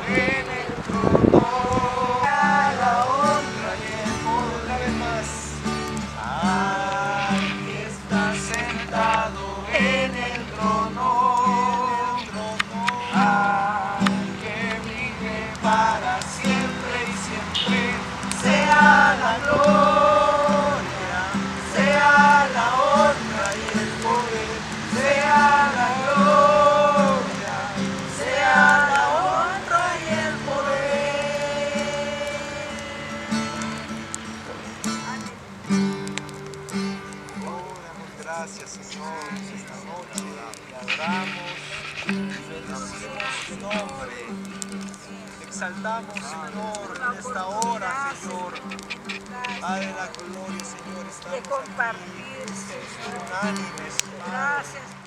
en el trono. A la honra y el poder. Una vez más. Al que está sentado en el trono. Al que vive para siempre y siempre. Sea la gloria, sea la honra y el poder. Sea la gloria, sea la honra y el poder. Oh, damos gracias, Señor, esta noche. Te adoramos, bendecimos tu nombre. Te exaltamos, Señor, en esta hora, Señor. Padre de la gloria, Señor, estamos de compartir, aquí, Señor. unánimes, Padre. Gracias.